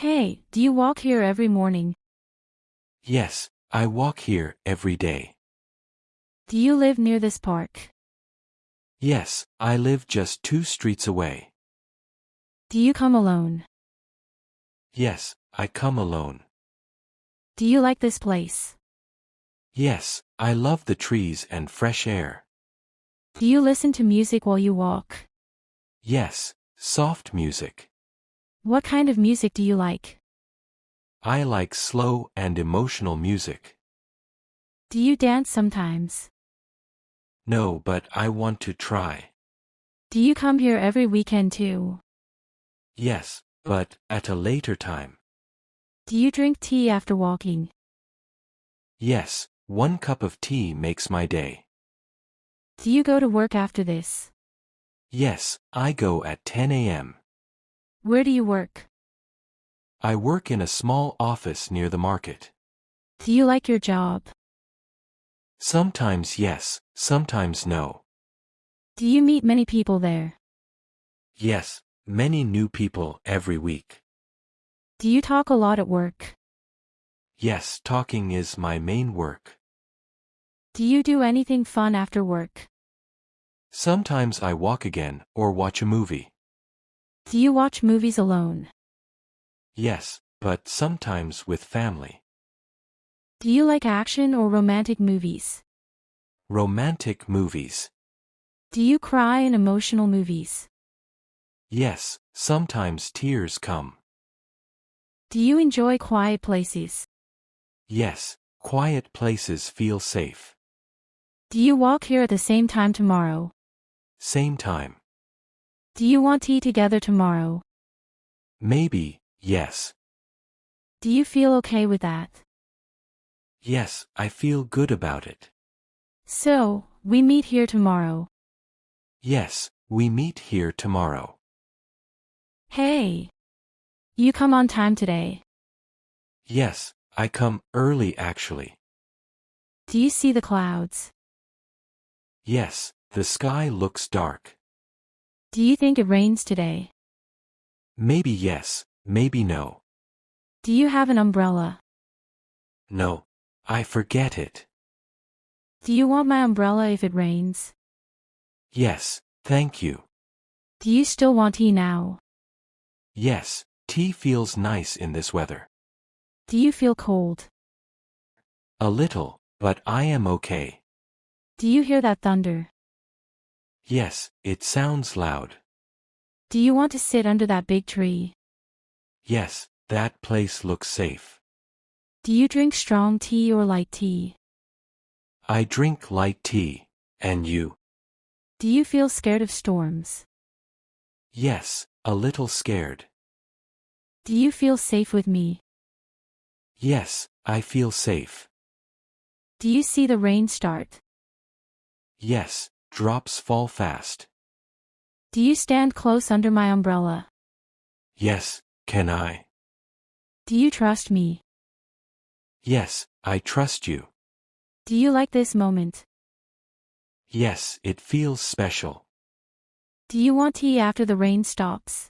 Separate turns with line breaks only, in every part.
Hey, do you walk here every morning?
Yes, I walk here every day.
Do you live near this park?
Yes, I live just 2 streets away.
Do you come alone?
Yes, I come alone.
Do you like this place?
Yes, I love the trees and fresh air.
Do you listen to music while you walk?
Yes, soft music.
What kind of music do you like?
I like slow and emotional music.
Do you dance sometimes?
No, but I want to try.
Do you come here every weekend too?
Yes, but at a later time.
Do you drink tea after walking?
Yes, 1 cup of tea makes my day.
Do you go to work after this?
Yes, I go at 10 a.m.
Where do you work?
I work in a small office near the market.
Do you like your job?
Sometimes yes, sometimes no.
Do you meet many people there?
Yes, many new people every week.
Do you talk a lot at work?
Yes, talking is my main work.
Do you do anything fun after work?
Sometimes I walk again or watch a movie.
Do you watch movies alone?
Yes, but sometimes with family.
Do you like action or romantic movies?
Romantic movies.
Do you cry in emotional movies?
Yes, sometimes tears come.
Do you enjoy quiet places?
Yes, quiet places feel safe.
Do you walk here at the same time tomorrow?
Same time.
Do you want tea together tomorrow?
Maybe, yes.
Do you feel okay with that?
Yes, I feel good about it.
So, we meet here tomorrow.
Yes, we meet here tomorrow.
Hey! You come on time today.
Yes, I come early actually.
Do you see the clouds?
Yes, the sky looks dark.
Do you think it rains today?
Maybe yes, maybe no.
Do you have an umbrella?
No, I forget it.
Do you want my umbrella if it rains?
Yes, thank you.
Do you still want tea now?
Yes, tea feels nice in this weather.
Do you feel cold?
A little, but I am okay.
Do you hear that thunder?
Yes, it sounds loud.
Do you want to sit under that big tree?
Yes, that place looks safe.
Do you drink strong tea or light tea?
I drink light tea. And you?
Do you feel scared of storms?
Yes, a little scared.
Do you feel safe with me?
Yes, I feel safe.
Do you see the rain start?
Yes, drops fall fast.
Do you stand close under my umbrella?
Yes, can I?
Do you trust me?
Yes, I trust you.
Do you like this moment?
Yes, it feels special.
Do you want tea after the rain stops?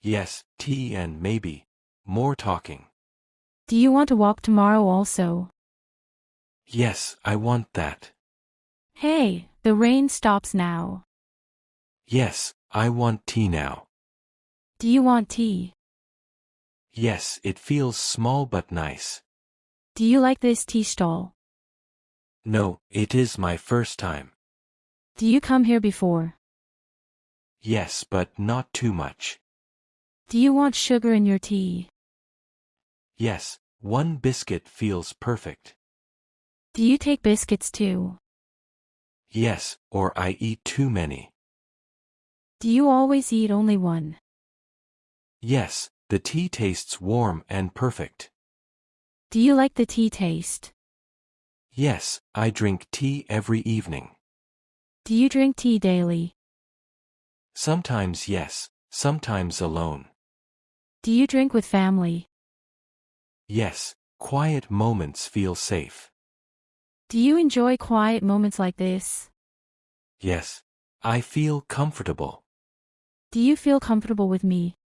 Yes, tea and maybe more talking.
Do you want to walk tomorrow also?
Yes, I want that.
Hey, the rain stops now.
Yes, I want tea now.
Do you want tea?
Yes, it feels small but nice.
Do you like this tea stall?
No, it is my first time.
Do you come here before?
Yes, but not too much.
Do you want sugar in your tea?
Yes, 1 biscuit feels perfect.
Do you take biscuits too?
Yes, or I eat too many.
Do you always eat only one?
Yes, the tea tastes warm and perfect.
Do you like the tea taste?
Yes, I drink tea every evening.
Do you drink tea daily?
Sometimes yes, sometimes alone.
Do you drink with family?
Yes, quiet moments feel safe.
Do you enjoy quiet moments like this?
Yes, I feel comfortable.
Do you feel comfortable with me?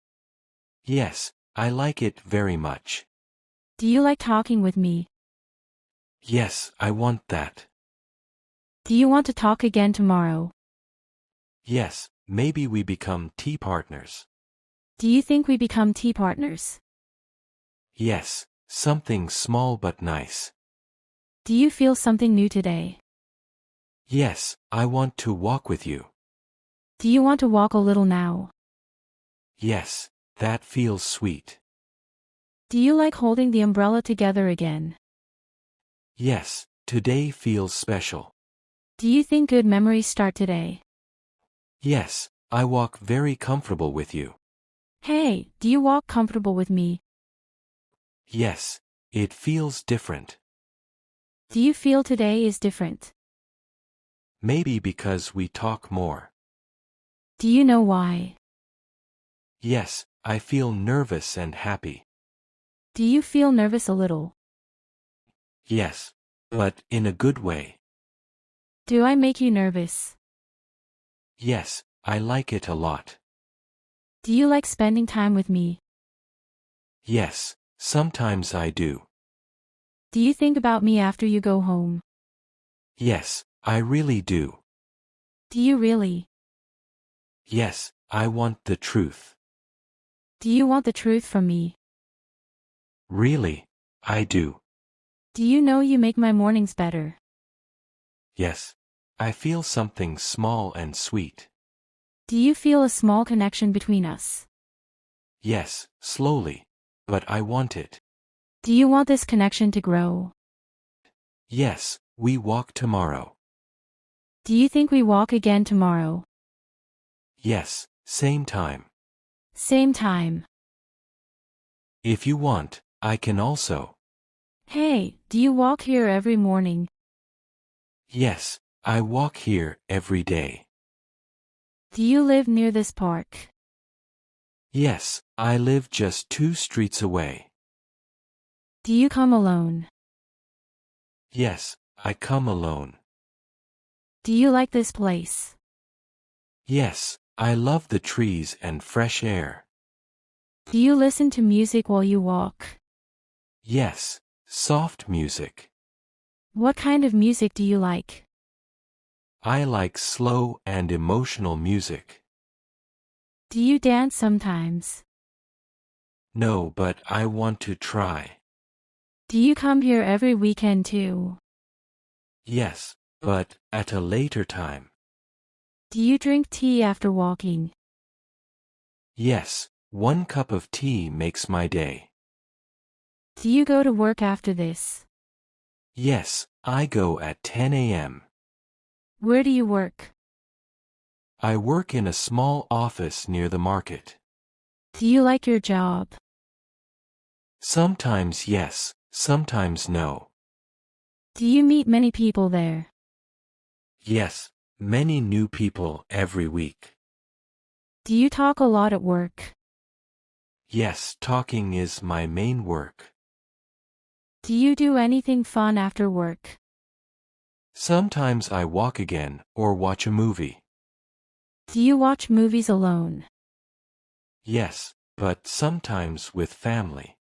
Yes, I like it very much.
Do you like talking with me?
Yes, I want that.
Do you want to talk again tomorrow?
Yes, maybe we become tea partners.
Do you think we become tea partners?
Yes, something small but nice.
Do you feel something new today?
Yes, I want to walk with you.
Do you want to walk a little now?
Yes, that feels sweet.
Do you like holding the umbrella together again?
Yes, today feels special.
Do you think good memories start today?
Yes, I walk very comfortable with you.
Hey, do you walk comfortable with me?
Yes, it feels different.
Do you feel today is different?
Maybe because we talk more.
Do you know why?
Yes, I feel nervous and happy.
Do you feel nervous a little?
Yes, but in a good way.
Do I make you nervous?
Yes, I like it a lot.
Do you like spending time with me?
Yes, sometimes I do.
Do you think about me after you go home?
Yes, I really do.
Do you really?
Yes, I want the truth.
Do you want the truth from me?
Really, I do.
Do you know you make my mornings better?
Yes, I feel something small and sweet.
Do you feel a small connection between us?
Yes, slowly, but I want it.
Do you want this connection to grow?
Yes, we walk tomorrow.
Do you think we walk again tomorrow?
Yes, same time.
Same time.
If you want, I can also.
Hey, do you walk here every morning?
Yes, I walk here every day.
Do you live near this park?
Yes, I live just 2 streets away.
Do you come alone?
Yes, I come alone.
Do you like this place?
Yes, I love the trees and fresh air.
Do you listen to music while you walk?
Yes, soft music.
What kind of music do you like?
I like slow and emotional music.
Do you dance sometimes?
No, but I want to try.
Do you come here every weekend too?
Yes, but at a later time.
Do you drink tea after walking?
Yes, 1 cup of tea makes my day.
Do you go to work after this?
Yes, I go at 10 a.m.
Where do you work?
I work in a small office near the market.
Do you like your job?
Sometimes yes, sometimes no.
Do you meet many people there?
Yes, many new people every week.
Do you talk a lot at work?
Yes, talking is my main work.
Do you do anything fun after work?
Sometimes I walk again or watch a movie.
Do you watch movies alone?
Yes, but sometimes with family.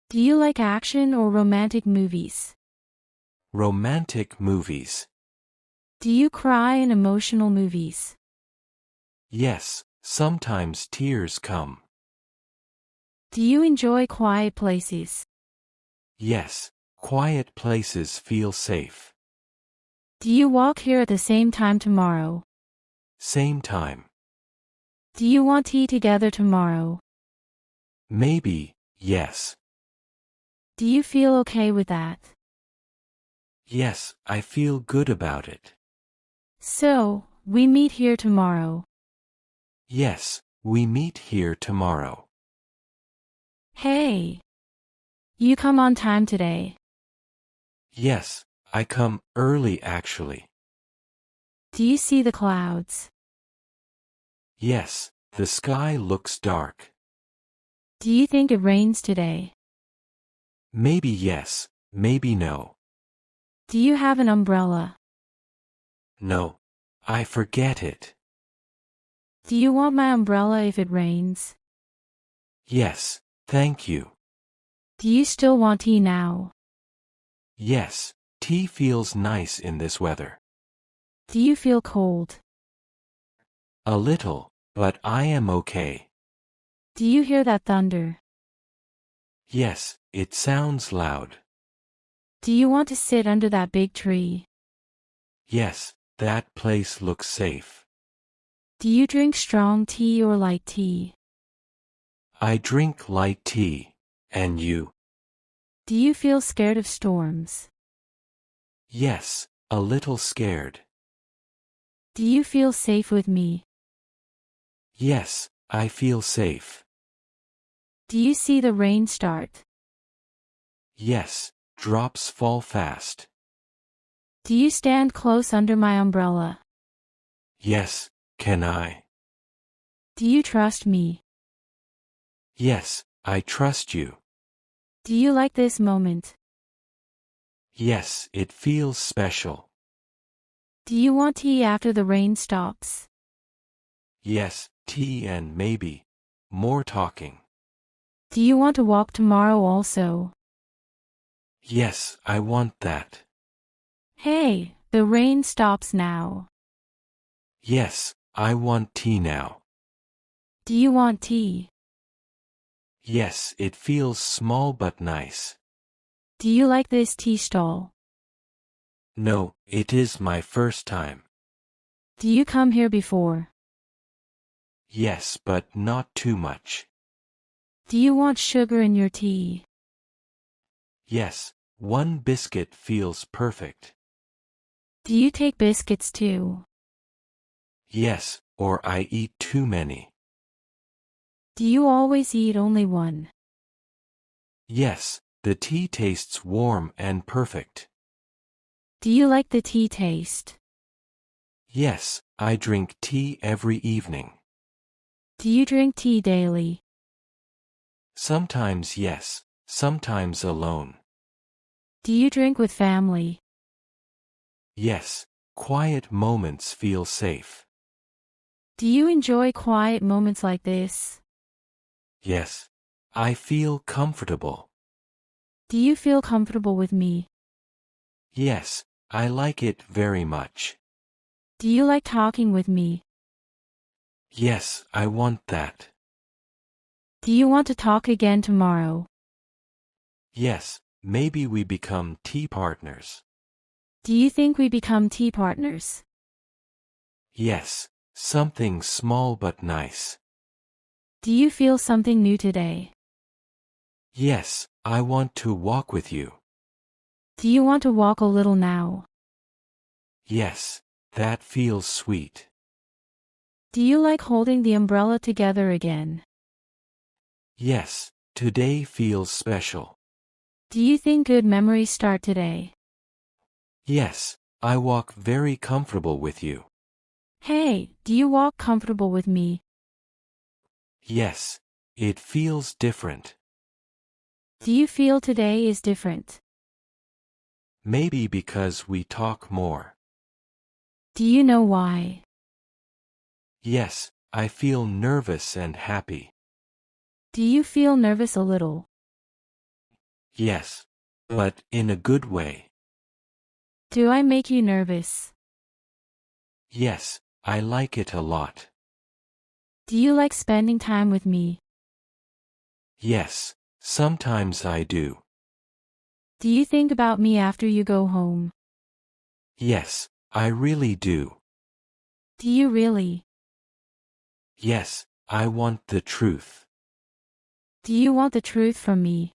Do you like action or romantic movies?
Romantic movies.
Do you cry in emotional movies?
Yes, sometimes tears come.
Do you enjoy quiet places?
Yes, quiet places feel safe.
Do you walk here at the same time tomorrow?
Same time.
Do you want tea together tomorrow?
Maybe, yes.
Do you feel okay with that?
Yes, I feel good about it.
So, we meet here tomorrow.
Yes, we meet here tomorrow.
Hey! You come on time today.
Yes, I come early actually.
Do you see the clouds?
Yes, the sky looks dark.
Do you think it rains today?
Maybe yes, maybe no.
Do you have an umbrella?
No, I forget it.
Do you want my umbrella if it rains?
Yes, thank you.
Do you still want tea now?
Yes, tea feels nice in this weather.
Do you feel cold?
A little, but I am okay.
Do you hear that thunder?
Yes, it sounds loud.
Do you want to sit under that big tree?
Yes, that place looks safe.
Do you drink strong tea or light tea?
I drink light tea. And you?
Do you feel scared of storms?
Yes, a little scared.
Do you feel safe with me?
Yes, I feel safe.
Do you see the rain start?
Yes, drops fall fast.
Do you stand close under my umbrella?
Yes, can I?
Do you trust me?
Yes, I trust you.
Do you like this moment?
Yes, it feels special.
Do you want tea after the rain stops?
Yes, tea and maybe more talking.
Do you want to walk tomorrow also?
Yes, I want that.
Hey, the rain stops now.
Yes, I want tea now.
Do you want tea?
Yes, it feels small but nice.
Do you like this tea stall?
No, it is my first time.
Do you come here before?
Yes, but not too much.
Do you want sugar in your tea?
Yes, one biscuit feels perfect.
Do you take biscuits too?
Yes, or I eat too many.
Do you always eat only one?
Yes, the tea tastes warm and perfect.
Do you like the tea taste?
Yes, I drink tea every evening.
Do you drink tea daily?
Sometimes yes, sometimes alone.
Do you drink with family?
Yes, quiet moments feel safe.
Do you enjoy quiet moments like this?
Yes, I feel comfortable.
Do you feel comfortable with me?
Yes, I like it very much.
Do you like talking with me?
Yes, I want that.
Do you want to talk again tomorrow?
Yes, maybe we become tea partners.
Do you think we become tea partners?
Yes, something small but nice.
Do you feel something new today?
Yes, I want to walk with you.
Do you want to walk a little now?
Yes, that feels sweet.
Do you like holding the umbrella together again?
Yes, today feels special.
Do you think good memories start today?
Yes, I walk very comfortable with you.
Hey, do you walk comfortable with me?
Yes, it feels different.
Do you feel today is different?
Maybe because we talk more.
Do you know why?
Yes, I feel nervous and happy.
Do you feel nervous a little?
Yes, but in a good way.
Do I make you nervous?
Yes, I like it a lot.
Do you like spending time with me?
Yes, sometimes I do.
Do you think about me after you go home?
Yes, I really do.
Do you really?
Yes, I want the truth.
Do you want the truth from me?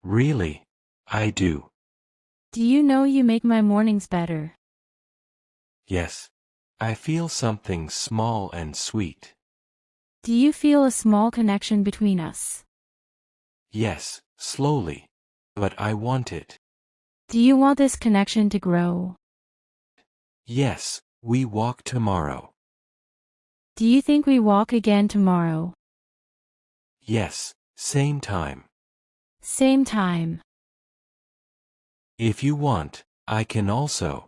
Really, I do.
Do you know you make my mornings better?
Yes, I feel something small and sweet.
Do you feel a small connection between us?
Yes, slowly. But I want it.
Do you want this connection to grow?
Yes, we walk tomorrow.
Do you think we walk again tomorrow?
Yes, same time.
Same time.
If you want, I can also.